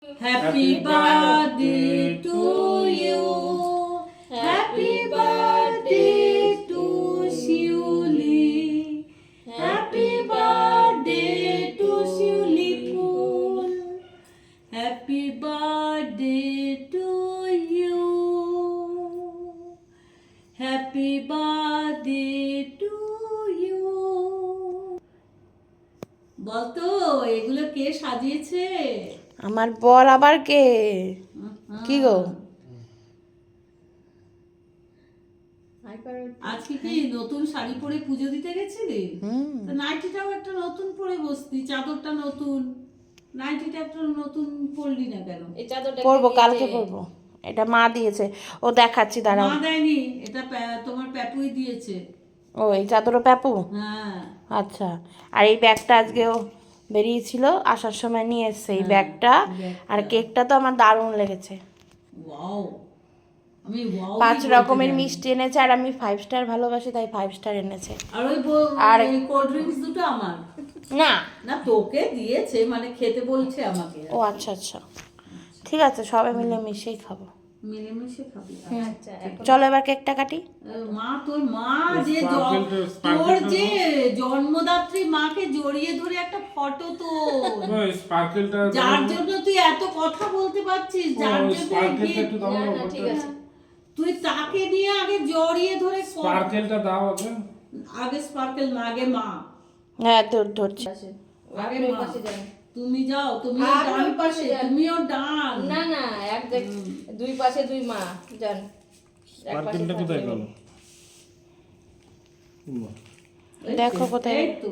Happy birthday to you. Happy birthday to Shiuli. Happy birthday to Shiuli Pool. Happy birthday to you. Happy birthday to you. বলতো এগুলো কে সাজিয়েছে? আমার বর আবার কে? কি গো আজকে কি নতুন শাড়ি পরে পুজো দিতে গেছিলি? তো নাইটিটাও একটা নতুন পরে বসতি, চাদরটা নতুন, নাইটিটা একটা নতুন পরলি না কেন? এই চাদরটা পরবো, কালকে পরবো। এটা মা দিয়েছে, ও দেখাচ্ছি দাঁড়াও। মা দেয়নি, এটা তোমার প্যাপুই দিয়েছে। ও এই চাদরও প্যাপু? হ্যাঁ। আচ্ছা। আর এই ব্যাগটা আজকেও বেরিয়েছিল, আসার সময় নিয়ে এসছে এই ব্যাগটা। আর কেকটা তো আমার দারুণ লেগেছে। ওয়াও, আমি ওয়াও 5 রকমের মিষ্টি এনেছে, আর আমি 5 স্টার ভালোবাসি তাই 5 স্টার এনেছে। আর ওই আর এই কোল্ড ড্রিঙ্কস দুটো আমার না না, তোকে দিয়েছে, মানে খেতে বলছে আমাকে। ও আচ্ছা আচ্ছা, ঠিক আছে, সবাই মিলে মিশেই খাবো। মিলেমিশে খাবি। আচ্ছা চলো এবার কেকটা কাটি। মা, তোর মা যে তোর যে জন্মদাত্রী মাকে জড়িয়ে ধরে একটা ফটো তো, যার জন্য তুই এত কথা বলতে পারছিস, যার জন্য ঠিক আছে, তুই তাকে নিয়ে আগে জড়িয়ে ধরে স্পার্কেলটা দাও আগে। আগে স্পার্কেল না, আগে মা। হ্যাঁ ধরছি। আগে আপনি মা। পাশে যান। তুমি যাও, তুমি আপনি ডান পাশে পাশে, যান। তুমিও ডান। না না, দুই পাশে দুই মা যান। স্পার্কেলটা কোথায় গেল? দেখো কোথায়। এই তো